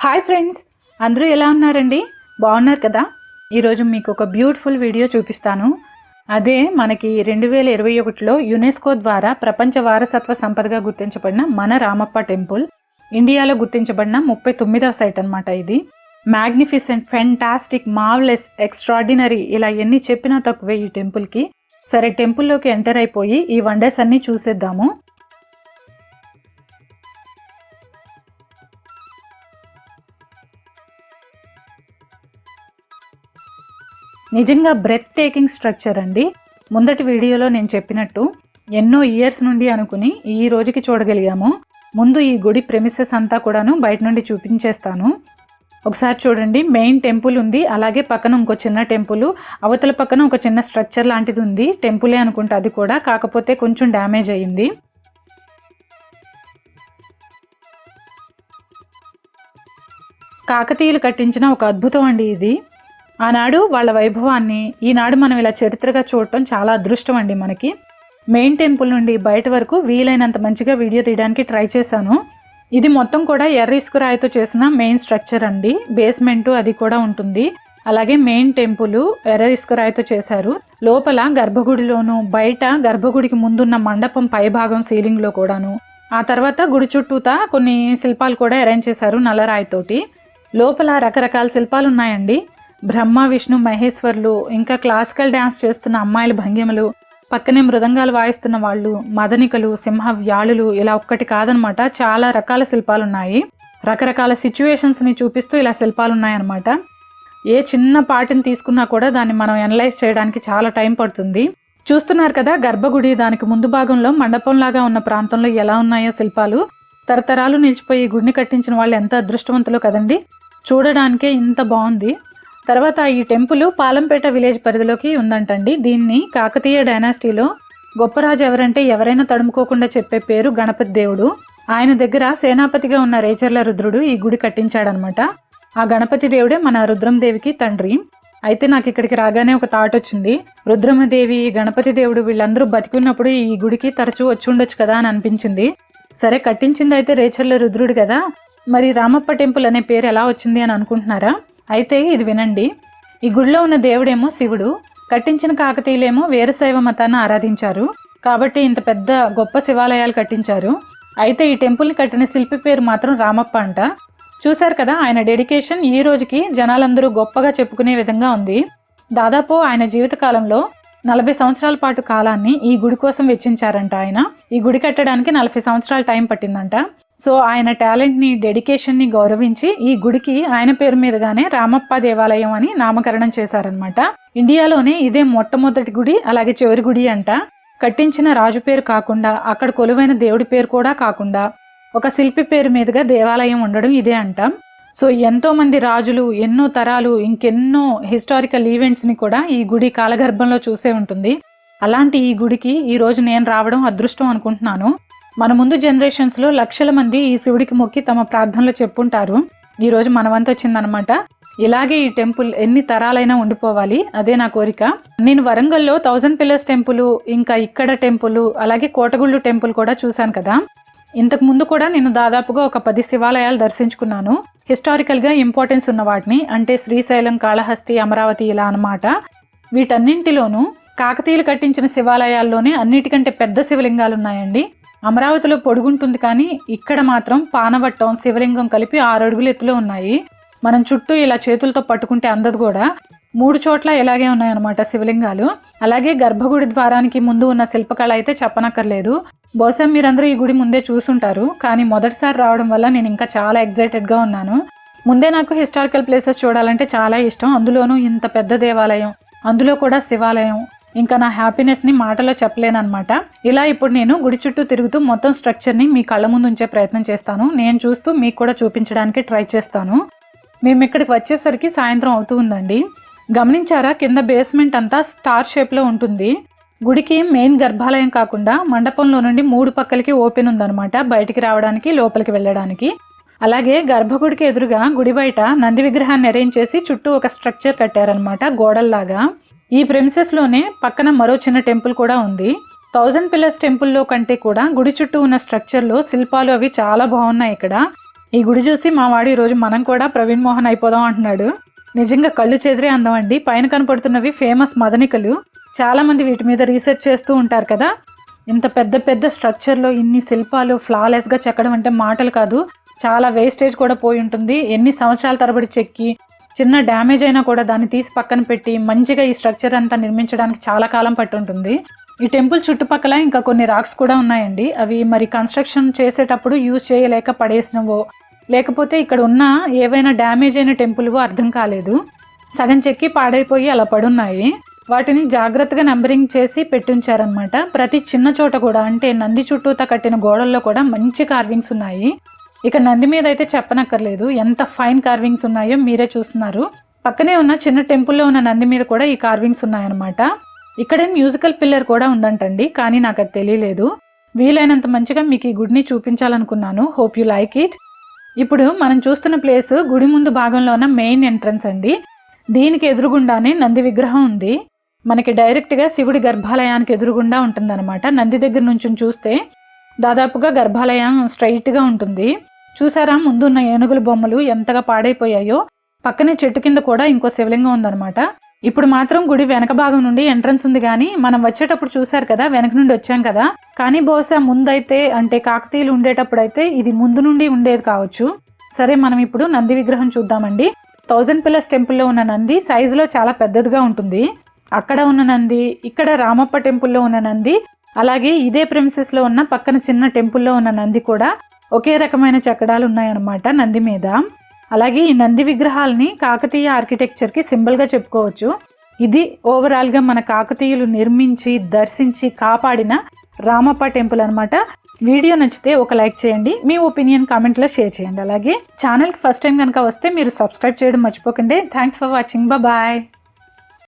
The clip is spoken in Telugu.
హాయ్ ఫ్రెండ్స్, అందరూ ఎలా ఉన్నారండి? బాగున్నారు కదా? ఈరోజు మీకు ఒక బ్యూటిఫుల్ వీడియో చూపిస్తాను. అదే మనకి 2021లో యునెస్కో ద్వారా ప్రపంచ వారసత్వ సంపదగా గుర్తించబడిన మన రామప్ప టెంపుల్. ఇండియాలో గుర్తించబడిన 39వ సైట్ అనమాట ఇది. మ్యాగ్నిఫిసెంట్, ఫెంటాస్టిక్, మార్వెలస్, ఎక్స్ట్రాడినరీ ఇలా ఎన్ని చెప్పినా తక్కువే ఈ టెంపుల్కి. సరే, టెంపుల్లోకి ఎంటర్ అయిపోయి ఈ వండర్స్ అన్నీ చూసేద్దాము. నిజంగా బ్రెత్ టేకింగ్ స్ట్రక్చర్ అండి. ముందటి వీడియోలో నేను చెప్పినట్టు ఎన్నో ఇయర్స్ నుండి అనుకుని ఈ రోజుకి చూడగలిగాము. ముందు ఈ గుడి ప్రెమిసెస్ అంతా కూడాను బయట నుండి చూపించేస్తాను. ఒకసారి చూడండి, మెయిన్ టెంపుల్ ఉంది, అలాగే పక్కన ఇంకో చిన్న టెంపుల్, అవతల పక్కన ఒక చిన్న స్ట్రక్చర్ లాంటిది ఉంది. టెంపులే అనుకుంటా అది కూడా, కాకపోతే కొంచెం డ్యామేజ్ అయ్యింది. కాకతీయులు కట్టించిన ఒక అద్భుతం అండి ఇది. ఆనాడు వాళ్ళ వైభవాన్ని ఈనాడు మనం ఇలా చరిత్రగా చూడటం చాలా అదృష్టం అండి మనకి. మెయిన్ టెంపుల్ నుండి బయట వరకు వీలైనంత మంచిగా వీడియో తీయడానికి ట్రై చేశాను. ఇది మొత్తం కూడా ఎర్ర ఇసుక రాయితో చేసిన మెయిన్ స్ట్రక్చర్ అండి. బేస్మెంట్ అది కూడా ఉంటుంది. అలాగే మెయిన్ టెంపుల్ ఎర్ర ఇసుక రాయితో చేశారు. లోపల గర్భగుడిలోను, బయట గర్భగుడికి ముందున్న మండపం పై భాగం సీలింగ్లో కూడాను. ఆ తర్వాత గుడి చుట్టూతా కొన్ని శిల్పాలు కూడా అరేంజ్ చేశారు నల్లరాయితోటి. లోపల రకరకాల శిల్పాలు ఉన్నాయండి. బ్రహ్మ, విష్ణు, మహేశ్వర్లు, ఇంకా క్లాసికల్ డ్యాన్స్ చేస్తున్న అమ్మాయిల భంగిమలు, పక్కనే మృదంగాలు వాయిస్తున్న వాళ్ళు, మదనికలు, సింహ వ్యాళులు, ఇలా ఒక్కటి కాదనమాట, చాలా రకాల శిల్పాలు ఉన్నాయి. రకరకాల సిచ్యువేషన్స్ని చూపిస్తూ ఇలా శిల్పాలు ఉన్నాయన్నమాట. ఏ చిన్న పార్టీని తీసుకున్నా కూడా దాన్ని మనం అనలైజ్ చేయడానికి చాలా టైం పడుతుంది. చూస్తున్నారు కదా గర్భగుడి, దానికి ముందు భాగంలో మండపంలాగా ఉన్న ప్రాంతంలో ఎలా ఉన్నాయో శిల్పాలు. తరతరాలు నిలిచిపోయి గుడిని కట్టించిన వాళ్ళు ఎంత అదృష్టవంతులో కదండి. చూడడానికే ఇంత బాగుంది. తర్వాత ఈ టెంపుల్ పాలంపేట విలేజ్ పరిధిలోకి ఉందంటండి. దీన్ని కాకతీయ డైనాసిటీలో గొప్ప రాజు ఎవరంటే ఎవరైనా తడుముకోకుండా చెప్పే పేరు గణపతి దేవుడు. ఆయన దగ్గర సేనాపతిగా ఉన్న రేచర్ల రుద్రుడు ఈ గుడి కట్టించాడనమాట. ఆ గణపతి దేవుడే మన రుద్రమదేవికి తండ్రి. అయితే నాకు ఇక్కడికి రాగానే ఒక థాట్ వచ్చింది. రుద్రమదేవి, గణపతి దేవుడు వీళ్ళందరూ బతికున్నప్పుడు ఈ గుడికి తరచూ వచ్చి ఉండొచ్చు కదా అని అనిపించింది. సరే, కట్టించింది అయితే రేచర్ల రుద్రుడు కదా, మరి రామప్ప టెంపుల్ అనే పేరు ఎలా వచ్చింది అని అనుకుంటున్నారా? అయితే ఇది వినండి. ఈ గుడిలో ఉన్న దేవుడేమో శివుడు, కట్టించిన కాకతీయులేమో వీరశైవ మతాన్ని ఆరాధించారు కాబట్టి ఇంత పెద్ద గొప్ప శివాలయాలు కట్టించారు. అయితే ఈ టెంపుల్ని కట్టిన శిల్పి పేరు మాత్రం రామప్ప అంట. చూశారు కదా, ఆయన డెడికేషన్ ఈ రోజుకి జనాలందరూ గొప్పగా చెప్పుకునే విధంగా ఉంది. దాదాపు ఆయన జీవితకాలంలో 40 సంవత్సరాల పాటు కాలాన్ని ఈ గుడి కోసం వెచ్చించారంట ఆయన. ఈ గుడి కట్టడానికి 40 సంవత్సరాల టైం పట్టిందంట. సో ఆయన టాలెంట్ని, డెడికేషన్ని గౌరవించి ఈ గుడికి ఆయన పేరు మీదుగానే రామప్ప దేవాలయం అని నామకరణం చేశారనమాట. ఇండియాలోనే ఇదే మొట్టమొదటి గుడి, అలాగే చివరి గుడి అంట. కట్టించిన రాజు పేరు కాకుండా, అక్కడ కొలువైన దేవుడి పేరు కూడా కాకుండా, ఒక శిల్పి పేరు మీదుగా దేవాలయం ఉండడం ఇదే అంట. సో ఎంతో మంది రాజులు, ఎన్నో తరాలు, ఇంకెన్నో హిస్టారికల్ ఈవెంట్స్ని కూడా ఈ గుడి కాలగర్భంలో చూసే ఉంటుంది. అలాంటి ఈ గుడికి ఈ రోజు నేను రావడం అదృష్టం అనుకుంటున్నాను. మన ముందు జనరేషన్స్లో లక్షల మంది ఈ శివుడికి మొక్కి తమ ప్రార్థనలు చెప్పుంటారు. ఈరోజు మన వంతు వచ్చిందనమాట. ఇలాగే ఈ టెంపుల్ ఎన్ని తరాలైనా ఉండిపోవాలి, అదే నా కోరిక. నేను వరంగల్లో 1000 పిల్లర్స్ టెంపుల్, ఇంకా ఇక్కడ టెంపుల్, అలాగే కోటగుళ్ళు టెంపుల్ కూడా చూశాను కదా. ఇంతకు ముందు కూడా నేను దాదాపుగా ఒక 10 శివాలయాలు దర్శించుకున్నాను. హిస్టారికల్గా ఇంపార్టెన్స్ ఉన్న వాటిని, అంటే శ్రీశైలం, కాళహస్తి, అమరావతి ఇలా అన్నమాట. వీటన్నింటిలోనూ కాకతీయులు కట్టించిన శివాలయాల్లోనే అన్నిటికంటే పెద్ద శివలింగాలు ఉన్నాయండి. అమరావతిలో పొడుగుంటుంది కానీ ఇక్కడ మాత్రం పానవట్టం, శివలింగం కలిపి 6 అడుగుల ఎత్తులో ఉన్నాయి. మనం చుట్టూ ఇలా చేతులతో పట్టుకుంటే అందదు కూడా. 3 చోట్ల ఇలాగే ఉన్నాయన్నమాట శివలింగాలు. అలాగే గర్భగుడి ద్వారానికి ముందు ఉన్న శిల్పకళ అయితే చెప్పనక్కర్లేదు. బహుశా మీరందరూ ఈ గుడి ముందే చూసుంటారు, కానీ మొదటిసారి రావడం వల్ల నేను ఇంకా చాలా ఎగ్జైటెడ్గా ఉన్నాను. ముందే నాకు హిస్టారికల్ ప్లేసెస్ చూడాలంటే చాలా ఇష్టం, అందులోనూ ఇంత పెద్ద దేవాలయం, అందులో కూడా శివాలయం. ఇంకా నా హ్యాపీనెస్ని మాటలో చెప్పలేనమాట. ఇలా ఇప్పుడు నేను గుడి చుట్టూ తిరుగుతూ మొత్తం స్ట్రక్చర్ని మీ కళ్ళ ముందు ఉంచే ప్రయత్నం చేస్తాను. నేను చూస్తూ మీకు కూడా చూపించడానికి ట్రై చేస్తాను. మేము ఇక్కడికి వచ్చేసరికి సాయంత్రం అవుతూ ఉందండి. గమనించారా, కింద బేస్మెంట్ అంతా స్టార్ షేప్లో ఉంటుంది. గుడికి మెయిన్ గర్భాలయం కాకుండా మండపంలో నుండి 3 పక్కలకి ఓపెన్ ఉందన్నమాట, బయటికి రావడానికి, లోపలికి వెళ్ళడానికి. అలాగే గర్భగుడికి ఎదురుగా గుడి బయట నంది విగ్రహాన్ని అరేంజ్ చేసి చుట్టూ ఒక స్ట్రక్చర్ కట్టారనమాట, గోడల్లాగా. ఈ ప్రెమిసెస్లోనే పక్కన మరో చిన్న టెంపుల్ కూడా ఉంది. 1000 పిల్లర్స్ టెంపుల్లో కంటే కూడా గుడి చుట్టూ ఉన్న స్ట్రక్చర్లో శిల్పాలు అవి చాలా బాగున్నాయి ఇక్కడ. ఈ గుడి చూసి మా వాడు ఈరోజు మనం కూడా ప్రవీణ్ మోహన్ అయిపోదాం అంటున్నాడు. నిజంగా కళ్ళు చెదిరే అందం అండి. పైన కనపడుతున్నవి ఫేమస్ మదనికలు. చాలామంది వీటి మీద రీసెర్చ్ చేస్తూ ఉంటారు కదా. ఇంత పెద్ద పెద్ద స్ట్రక్చర్లో ఇన్ని శిల్పాలు ఫ్లాలెస్గా చెక్కడం అంటే మాటలు కాదు. చాలా వేస్టేజ్ కూడా పోయి ఉంటుంది. ఎన్ని సంవత్సరాల తరబడి చెక్కి చిన్న డ్యామేజ్ అయినా కూడా దాన్ని తీసి పక్కన పెట్టి మంచిగా ఈ స్ట్రక్చర్ అంతా నిర్మించడానికి చాలా కాలం పట్టి ఉంటుంది. ఈ టెంపుల్ చుట్టుపక్కల ఇంకా కొన్ని రాక్స్ కూడా ఉన్నాయండి. అవి మరి కన్స్ట్రక్షన్ చేసేటప్పుడు యూజ్ చేయలేక పడేసినవో లేకపోతే ఇక్కడ ఉన్న ఏవైనా డ్యామేజ్ అయిన టెంపుల్వో అర్థం కాలేదు. సగం చెక్కి పాడైపోయి అలా పడున్నాయి. వాటిని జాగ్రత్తగా నంబరింగ్ చేసి పెట్టించారనమాట. ప్రతి చిన్న చోట కూడా అంటే నంది చుట్టూతా కట్టిన గోడల్లో కూడా మంచి కార్వింగ్స్ ఉన్నాయి. ఇక నంది మీద అయితే చెప్పనక్కర్లేదు, ఎంత ఫైన్ కార్వింగ్స్ ఉన్నాయో మీరే చూస్తున్నారు. పక్కనే ఉన్న చిన్న టెంపుల్లో ఉన్న నంది మీద కూడా ఈ కార్వింగ్స్ ఉన్నాయన్నమాట. ఇక్కడే మ్యూజికల్ పిల్లర్ కూడా ఉందంటండి, కానీ నాకు అది తెలియలేదు. వీలైనంత మంచిగా మీకు ఈ గుడిని చూపించాలనుకున్నాను. Hope you like it. ఇప్పుడు మనం చూస్తున్న ప్లేస్ గుడి ముందు భాగంలో ఉన్న మెయిన్ ఎంట్రన్స్ అండి. దీనికి ఎదురుగుండానే నంది విగ్రహం ఉంది. మనకి డైరెక్ట్గా శివుడి గర్భాలయానికి ఎదురుగుండా ఉంటుందన్నమాట. నంది దగ్గర నుంచి చూస్తే దాదాపుగా గర్భాలయం స్ట్రైట్గా ఉంటుంది. చూసారా ముందున్న ఏనుగుల బొమ్మలు ఎంతగా పాడైపోయాయో. పక్కనే చెట్టు కింద కూడా ఇంకో శివలింగం ఉందన్నమాట. ఇప్పుడు మాత్రం గుడి వెనక భాగం నుండి ఎంట్రన్స్ ఉంది, కానీ మనం వచ్చేటప్పుడు చూసారు కదా వెనక నుండి వచ్చాం కదా. కానీ బహుశా ముందైతే అంటే కాకతీయులు ఉండేటప్పుడు అయితే ఇది ముందు నుండి ఉండేది కావచ్చు. సరే మనం ఇప్పుడు నంది విగ్రహం చూద్దామండి. 1000 పిల్లర్స్ టెంపుల్లో ఉన్న నంది సైజులో చాలా పెద్దదిగా ఉంటుంది. అక్కడ ఉన్న నంది, ఇక్కడ రామప్ప టెంపుల్లో ఉన్న నంది, అలాగే ఇదే ప్రెమిసెస్లో ఉన్న పక్కన చిన్న టెంపుల్లో ఉన్న నంది కూడా ఒకే రకమైన చెక్కడాలు ఉన్నాయన్నమాట నంది మీద. అలాగే ఈ నంది విగ్రహాలని కాకతీయ ఆర్కిటెక్చర్కి సింబల్గా చెప్పుకోవచ్చు. ఇది ఓవరాల్గా మన కాకతీయులు నిర్మించి దర్శించి కాపాడిన రామప్ప టెంపుల్ అనమాట. వీడియో నచ్చితే ఒక లైక్ చేయండి, మీ ఒపీనియన్ కామెంట్లో షేర్ చేయండి. అలాగే ఛానల్కి ఫస్ట్ టైం కనుక వస్తే మీరు సబ్స్క్రైబ్ చేయడం మర్చిపోకండి. Thanks for watching. బాయ్.